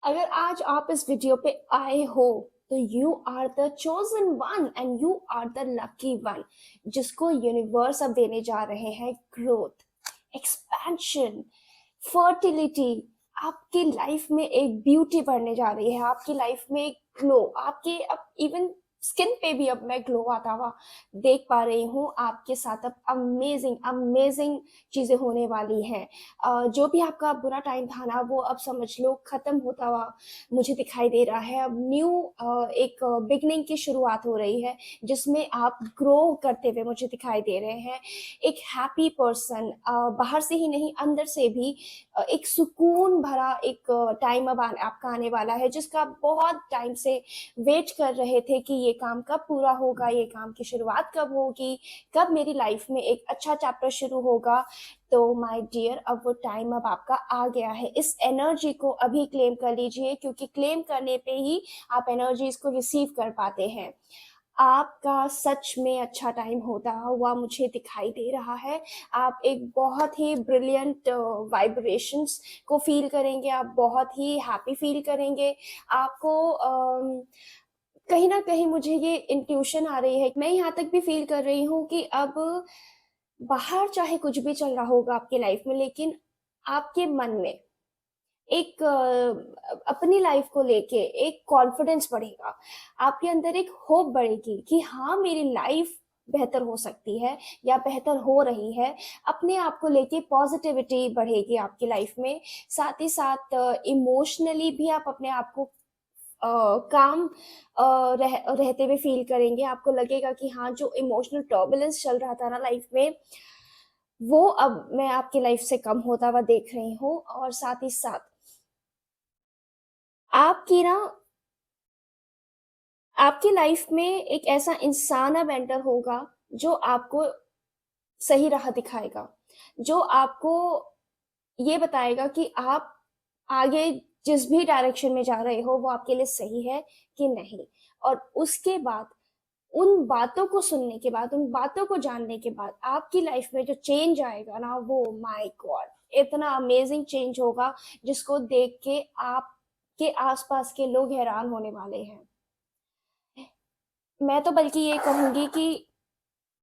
अगर आज आप इस वीडियो पे आए हो तो you are the chosen one and you are the lucky one जिसको यूनिवर्स अब देने जा रहे हैं ग्रोथ, एक्सपेंशन, फर्टिलिटी। आपकी लाइफ में एक ब्यूटी बढ़ने जा रही है, आपकी लाइफ में एक ग्लो, आपके अब इवन स्किन पे भी अब मैं ग्लो आता हुआ देख पा रही हूँ। आपके साथ अब अमेजिंग अमेजिंग चीजें होने वाली हैं। जो भी आपका बुरा टाइम था ना, वो अब समझ लो खत्म होता हुआ मुझे दिखाई दे रहा है। अब न्यू एक बिगनिंग की शुरुआत हो रही है जिसमें आप ग्रो करते हुए मुझे दिखाई दे रहे हैं। एक हैप्पी पर्सन, बाहर से ही नहीं अंदर से भी एक सुकून भरा एक टाइम अब आपका आने वाला है, जिसका आप बहुत टाइम से वेट कर रहे थे कि ये काम कब पूरा होगा, ये काम की शुरुआत कब होगी, कब मेरी लाइफ में एक अच्छा चैप्टर शुरू होगा। तो माय डियर, अब वो टाइम अब आपका आ गया है। इस एनर्जी को अभी क्लेम कर लीजिए, क्योंकि क्लेम करने पे ही आप एनर्जीज को रिसीव कर पाते हैं। आपका सच में अच्छा टाइम होता हुआ मुझे दिखाई दे रहा है। आप एक बहुत ही ब्रिलियंट वाइब्रेशंस को फील करेंगे, आप बहुत ही हैप्पी फील करेंगे। आपको कहीं ना कहीं मुझे ये इंट्यूशन आ रही है, मैं यहाँ तक भी फील कर रही हूँ कि अब बाहर चाहे कुछ भी चल रहा होगा आपकी लाइफ में, लेकिन आपके मन में एक अपनी लाइफ को लेके एक कॉन्फिडेंस बढ़ेगा। आपके अंदर एक होप बढ़ेगी कि हाँ, मेरी लाइफ बेहतर हो सकती है या बेहतर हो रही है। अपने आप को लेके पॉजिटिविटी बढ़ेगी आपकी लाइफ में। साथ ही साथ इमोशनली भी आप अपने आप को काम रहते हुए फील करेंगे। आपको लगेगा कि हाँ, जो इमोशनल टर्बुलेंस चल रहा था ना लाइफ में, वो अब मैं आपकी लाइफ से कम होता हुआ देख रही हूँ। और साथ ही साथ आपकी ना आपकी लाइफ में एक ऐसा इंसान अब एंटर होगा जो आपको सही राह दिखाएगा, जो आपको ये बताएगा कि आप आगे जिस भी डायरेक्शन में जा रहे हो वो आपके लिए सही है कि नहीं। और उसके बाद, उन बातों को सुनने के बाद, उन बातों को जानने के बाद आपकी लाइफ में जो चेंज आएगा ना, वो माय गॉड, इतना अमेजिंग चेंज होगा जिसको देख के आपके आसपास के लोग हैरान होने वाले हैं। मैं तो बल्कि ये कहूंगी कि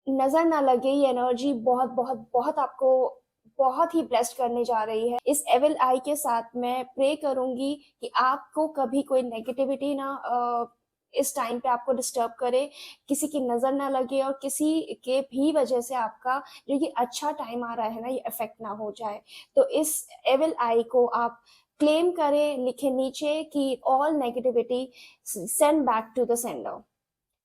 नजर ना लगे, ये एनर्जी बहुत बहुत बहुत आपको बहुत ही ब्लेस्ड करने जा रही है। इस एविल आई के साथ मैं प्रे करूंगी कि आपको कभी कोई नेगेटिविटी ना इस टाइम पे आपको डिस्टर्ब करे, किसी की नजर ना लगे और किसी के भी वजह से आपका जो ये अच्छा टाइम आ रहा है ना, ये इफेक्ट ना हो जाए। तो इस एविल आई को आप क्लेम करें, लिखे नीचे कि all negativity send back to the sender.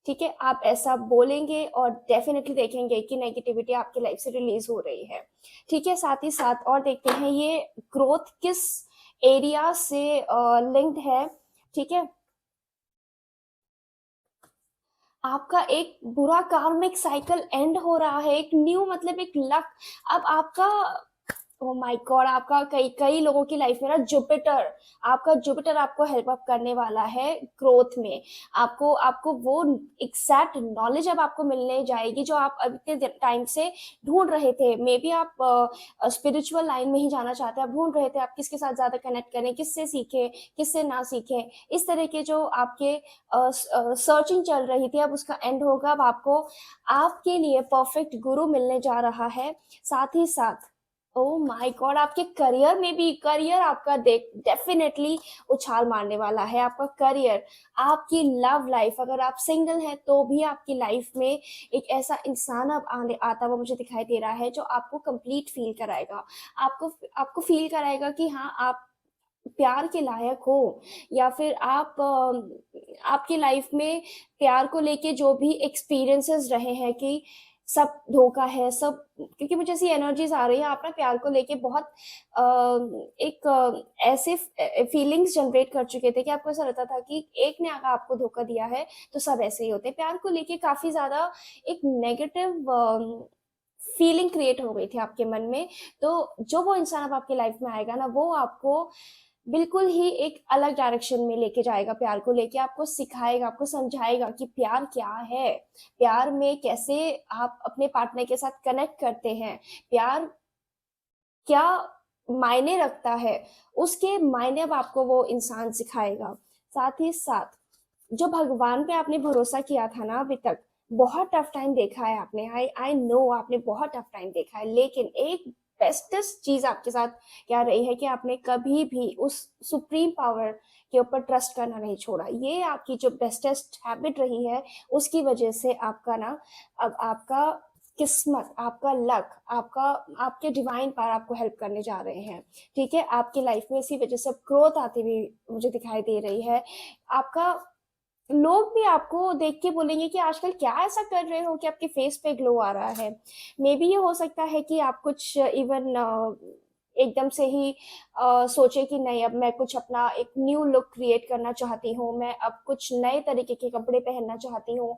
ठीक है, आप ऐसा बोलेंगे और डेफिनेटली देखेंगे कि नेगेटिविटी आपकी लाइफ से रिलीज हो रही है। ठीक है, साथ ही साथ और देखते हैं ये ग्रोथ किस एरिया से लिंक्ड है। ठीक है, आपका एक बुरा कार्मिक साइकिल एंड हो रहा है, एक न्यू मतलब एक लक अब आपका। ओ माय गॉड, आपका कई कई लोगों की लाइफ में ना जुपिटर, आपका जुपिटर आपको हेल्प अप करने वाला है ग्रोथ में। आपको आपको वो एग्जैक्ट नॉलेज अब आपको मिलने जाएगी जो आप अब इतने टाइम से ढूंढ रहे थे। मे बी आप स्पिरिचुअल लाइन में ही जाना चाहते हैं, आप ढूंढ रहे थे आप किसके साथ ज्यादा कनेक्ट करें, किससे सीखें, किससे ना सीखें। इस तरह के जो आपके सर्चिंग चल रही थी, अब उसका एंड होगा। अब आपको आपके लिए परफेक्ट गुरु मिलने जा रहा है। साथ ही साथ ओ माय गॉड, आपके करियर में भी, करियर आपका देख डेफिनेटली उछाल मारने वाला है। आपका करियर, आपकी लव लाइफ, अगर आप सिंगल हैं तो भी आपकी लाइफ में एक ऐसा इंसान अब आने आता हुआ मुझे दिखाई दे रहा है जो आपको कंप्लीट फील कराएगा। आपको आपको फील कराएगा कि हाँ, आप प्यार के लायक हो। या फिर आप आपकी लाइफ में प्यार को लेके जो भी एक्सपीरियंसेस रहे हैं कि सब धोखा है सब, क्योंकि मुझे ऐसी एनर्जीज आ रही है, आप ना प्यार को लेके बहुत एक ऐसे फीलिंग्स जनरेट कर चुके थे कि आपको ऐसा लगता था कि एक ने अगर आपको धोखा दिया है तो सब ऐसे ही होते हैं। प्यार को लेके काफी ज्यादा एक नेगेटिव फीलिंग क्रिएट हो गई थी आपके मन में। तो जो वो इंसान अब आपकी लाइफ में आएगा ना, वो आपको बिल्कुल ही एक अलग डायरेक्शन में लेके जाएगा। प्यार को लेके आपको सिखाएगा, आपको समझाएगा कि प्यार क्या है, प्यार में कैसे आप अपने पार्टनर के साथ कनेक्ट करते हैं, प्यार क्या मायने रखता है, उसके मायने अब आपको वो इंसान सिखाएगा। साथ ही साथ जो भगवान पे आपने भरोसा किया था ना अभी तक, बहुत टफ टाइम देखा है आपने, आई आई नो आपने बहुत टफ टाइम देखा है, लेकिन एक बेस्टेस्ट चीज आपके साथ क्या रही है कि आपने कभी भी उस सुप्रीम पावर के ऊपर ट्रस्ट करना नहीं छोड़ा। ये आपकी जो बेस्टेस्ट हैबिट रही है, उसकी वजह से आपका ना, अब आपका किस्मत, आपका लक, आपका, आपके डिवाइन पावर आपको हेल्प करने जा रहे हैं। ठीक है, आपकी लाइफ में इसी वजह से ग्रोथ आती हुई मुझे दिखाई दे रही है। आपका, लोग भी आपको देख के बोलेंगे कि आजकल क्या ऐसा कर रहे हो कि आपके फेस पे ग्लो आ रहा है। मे बी ये हो सकता है कि आप कुछ इवन एकदम से ही सोचे कि नहीं, अब मैं कुछ अपना एक न्यू लुक क्रिएट करना चाहती हूँ, मैं अब कुछ नए तरीके के कपड़े पहनना चाहती हूँ।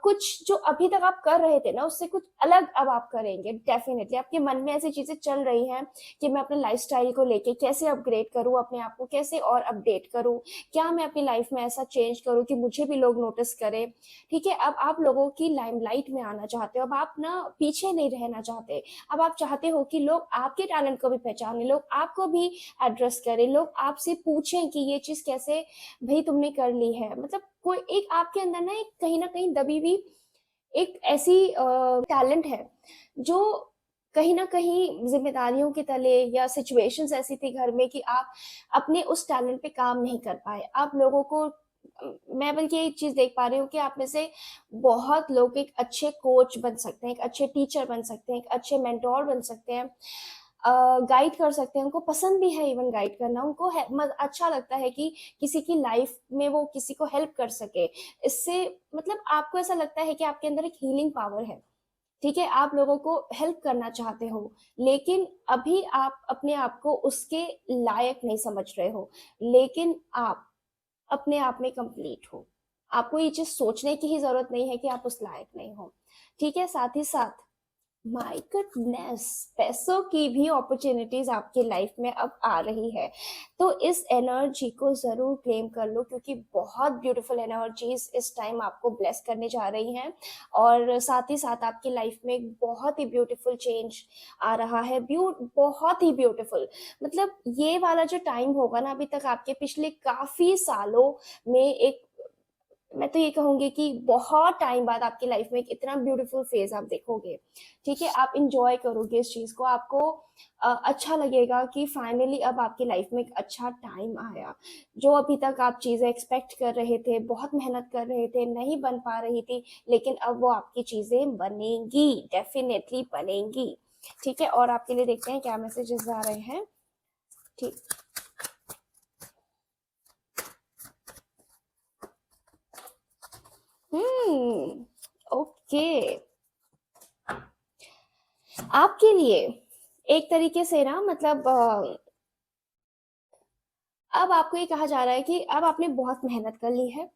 कुछ जो अभी तक आप कर रहे थे ना, उससे कुछ अलग अब आप करेंगे। डेफिनेटली आपके मन में ऐसी चीजें चल रही हैं कि मैं अपने लाइफस्टाइल को लेके कैसे अपग्रेड करूँ, अपने आप को कैसे और अपडेट करूँ, क्या मैं अपनी लाइफ में ऐसा चेंज करूँ कि मुझे भी लोग नोटिस करें। ठीक है, अब आप लोगों की लाइमलाइट में आना चाहते हो, अब आप ना पीछे नहीं रहना चाहते। अब आप चाहते हो कि लोग आपके टैलेंट को भी पहचाने, लोग आपको भी एड्रेस करें, लोग आपसे पूछें कि ये चीज कैसे भाई तुमने कर ली है। मतलब कोई एक आपके अंदर ना कहीं दबी हुई एक ऐसी टैलेंट है जो कहीं ना कहीं जिम्मेदारियों के तले, या सिचुएशंस ऐसी थी घर में कि आप अपने उस टैलेंट पे काम नहीं कर पाए। आप लोगों को, मैं बल्कि एक चीज देख पा रही हूँ कि आप में से बहुत लोग एक अच्छे कोच बन सकते हैं, एक अच्छे टीचर बन सकते हैं, एक अच्छे मेंटोर बन सकते हैं, गाइड कर सकते हैं। उनको पसंद भी है इवन गाइड करना, उनको अच्छा लगता है कि किसी की लाइफ में वो किसी को हेल्प कर सके। इससे मतलब आपको ऐसा लगता है कि आपके अंदर एक हीलिंग पावर है। ठीक है, आप लोगों को हेल्प करना चाहते हो, लेकिन अभी आप अपने आप को उसके लायक नहीं समझ रहे हो। लेकिन आप अपने आप में कंप्लीट हो। आपको ये चीज सोचने की ही जरूरत नहीं है कि आप उस लायक नहीं हो। ठीक है, साथ ही साथ माय गुडनेस, पैसों की भी अपॉर्चुनिटीज आपकी लाइफ में अब आ रही है। तो इस एनर्जी को जरूर क्लेम कर लो, क्योंकि बहुत ब्यूटीफुल एनर्जीज इस टाइम आपको ब्लेस करने जा रही हैं। और साथ ही साथ आपकी लाइफ में एक बहुत ही ब्यूटीफुल चेंज आ रहा है, बहुत ही ब्यूटीफुल। मतलब ये वाला जो टाइम होगा ना, अभी तक आपके पिछले काफी सालों में एक, मैं तो ये कहूंगी कि बहुत टाइम बाद आपकी लाइफ में एक इतना ब्यूटीफुल फेज आप देखोगे। ठीक है, आप इंजॉय करोगे इस चीज को, आपको अच्छा लगेगा कि फाइनली अब आपकी लाइफ में एक अच्छा टाइम आया। जो अभी तक आप चीजें एक्सपेक्ट कर रहे थे, बहुत मेहनत कर रहे थे, नहीं बन पा रही थी, लेकिन अब वो आपकी चीजें बनेंगी, डेफिनेटली बनेंगी। ठीक है, और आपके लिए देखते हैं क्या मैसेजेस आ रहे हैं। ठीक, ओके, आपके लिए एक तरीके से ना, मतलब अब आपको ये कहा जा रहा है कि अब आपने बहुत मेहनत कर ली है।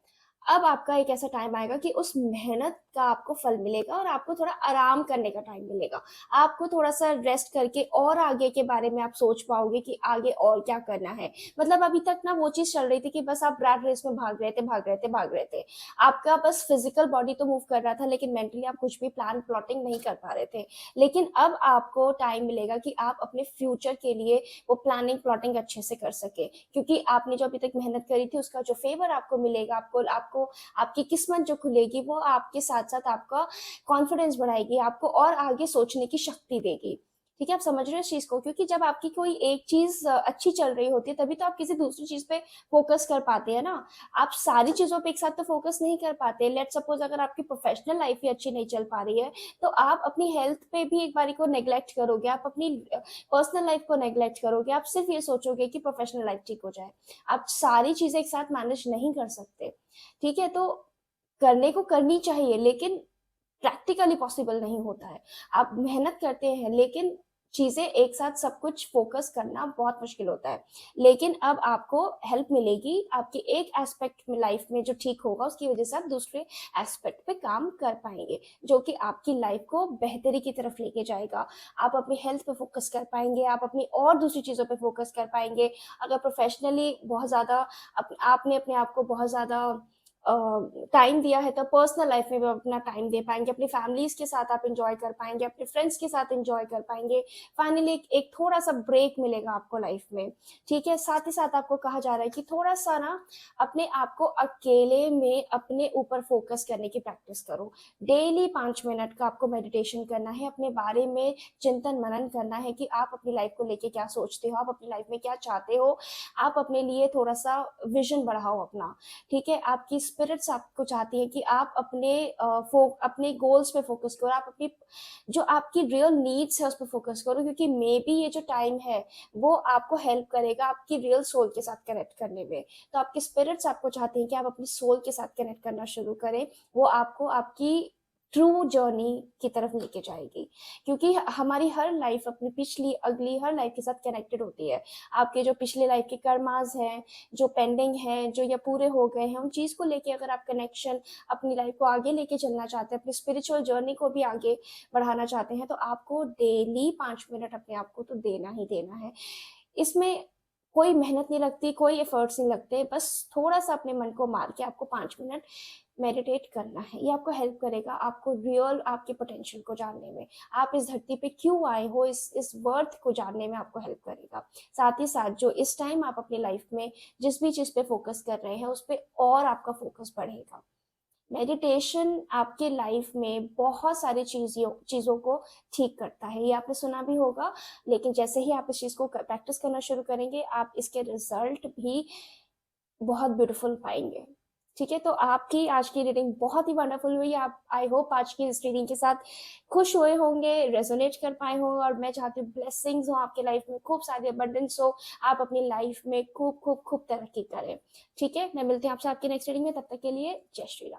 अब आपका एक ऐसा टाइम आएगा कि उस मेहनत का आपको फल मिलेगा, और आपको थोड़ा आराम करने का टाइम मिलेगा। आपको थोड़ा सा रेस्ट करके और आगे के बारे में आप सोच पाओगे कि आगे और क्या करना है। मतलब अभी तक ना वो चीज चल रही थी कि बस आप रैट रेस में भाग रहे थे, भाग रहे थे, भाग रहे थे। आपका बस फिजिकल बॉडी तो मूव कर रहा था, लेकिन मेंटली आप कुछ भी प्लान प्लॉटिंग नहीं कर पा रहे थे। लेकिन अब आपको टाइम मिलेगा कि आप अपने फ्यूचर के लिए वो प्लानिंग प्लॉटिंग अच्छे से कर सके, क्योंकि आपने जो अभी तक मेहनत करी थी उसका जो फेवर आपको मिलेगा, आपको आपको आपकी किस्मत जो खुलेगी, वो आपके साथ साथ आपका कॉन्फिडेंस बढ़ाएगी, आपको और आगे सोचने की शक्ति देगी। ठीक है, आप समझ रहे हो इस चीज को, क्योंकि जब आपकी कोई एक चीज अच्छी चल रही होती है, तभी तो आप किसी दूसरी चीज पे फोकस कर पाते हैं ना। आप सारी चीजों पे एक साथ तो फोकस नहीं कर पाते। लेट सपोज अगर आपकी प्रोफेशनल लाइफ ही अच्छी नहीं चल पा रही है, तो आप अपनी हेल्थ पे भी एक बारी को नेग्लेक्ट करोगे, आप अपनी पर्सनल लाइफ को नेग्लेक्ट करोगे, आप सिर्फ ये सोचोगे कि प्रोफेशनल लाइफ ठीक हो जाए। आप सारी चीजें एक साथ मैनेज नहीं कर सकते। ठीक है, तो करने को करनी चाहिए, लेकिन प्रैक्टिकली पॉसिबल नहीं होता है। आप मेहनत करते हैं, लेकिन चीजें एक साथ सब कुछ फोकस करना बहुत मुश्किल होता है। लेकिन अब आपको हेल्प मिलेगी, आपके एक एस्पेक्ट में लाइफ में जो ठीक होगा, उसकी वजह से आप दूसरे एस्पेक्ट पे काम कर पाएंगे, जो कि आपकी लाइफ को बेहतरी की तरफ लेके जाएगा। आप अपनी हेल्थ पे फोकस कर पाएंगे, आप अपनी और दूसरी चीजों पे फोकस कर पाएंगे। अगर प्रोफेशनली बहुत ज्यादा आपने अपने आप को बहुत ज्यादा टाइम दिया है तो पर्सनल लाइफ में भी आप अपना टाइम दे पाएंगे, अपनी फैमिलीज के साथ आप इंजॉय कर पाएंगे, अपने फ्रेंड्स के साथ इंजॉय कर पाएंगे। फाइनली एक थोड़ा सा ब्रेक मिलेगा आपको लाइफ में। ठीक है, साथ ही साथ आपको कहा जा रहा है कि थोड़ा सा ना अपने आप को अकेले में अपने ऊपर फोकस करने की प्रैक्टिस करो। डेली 5 मिनट का आपको मेडिटेशन करना है, अपने बारे में चिंतन मनन करना है कि आप अपनी लाइफ को लेके क्या सोचते हो, आप अपनी लाइफ में क्या चाहते हो। आप अपने लिए थोड़ा सा विजन बढ़ाओ अपना। ठीक है, आपकी स्पिरिट्स आपको चाहती है कि आप अपने गोल्स पे फोकस करो, आप अपनी जो आपकी रियल नीड्स है उस पर फोकस करो, क्योंकि मे बी ये जो टाइम है वो आपको हेल्प करेगा आपकी रियल सोल के साथ कनेक्ट करने में। तो आपकी स्पिरिट्स आपको चाहते हैं कि आप अपनी सोल के साथ कनेक्ट करना शुरू करें, वो आपको आपकी ट्रू जर्नी की तरफ लेके जाएगी। क्योंकि हमारी हर लाइफ अपनी पिछली अगली हर लाइफ के साथ कनेक्टेड होती है। आपके जो पिछले लाइफ के कर्मास हैं, जो पेंडिंग हैं, जो या पूरे हो गए हैं, उन चीज को लेके अगर आप कनेक्शन अपनी लाइफ को आगे लेके चलना चाहते हैं, अपनी स्पिरिचुअल जर्नी को भी आगे बढ़ाना चाहते हैं, तो आपको डेली 5 मिनट अपने आप को तो देना ही देना है। इसमें कोई मेहनत नहीं लगती, कोई एफर्ट्स नहीं लगते, बस थोड़ा सा अपने मन को मार के आपको 5 मिनट मेडिटेट करना है। ये आपको हेल्प करेगा आपको रियल आपके पोटेंशियल को जानने में, आप इस धरती पे क्यों आए हो, इस वर्थ को जानने में आपको हेल्प करेगा। साथ ही साथ जो इस टाइम आप अपनी लाइफ में जिस भी चीज पे फोकस कर रहे हैं उस पर और आपका फोकस बढ़ेगा। मेडिटेशन आपके लाइफ में बहुत सारी चीज़ों को ठीक करता है, ये आपने सुना भी होगा। लेकिन जैसे ही आप इस चीज़ को प्रैक्टिस करना शुरू करेंगे, आप इसके रिजल्ट भी बहुत ब्यूटीफुल पाएंगे। ठीक है, तो आपकी आज की रीडिंग बहुत ही वंडरफुल हुई। आप आई होप आज की इस रीडिंग के साथ खुश हुए होंगे, रेजोनेट कर पाए हो, और मैं चाहती हूँ ब्लेसिंग्स हो आपके लाइफ में, खूब सारे अबंडेंस हो, आप अपनी लाइफ में खूब खूब खूब तरक्की करें। ठीक है, मैं मिलती हूँ आपसे आपकी नेक्स्ट रीडिंग में, तब तक के लिए जय श्री राम।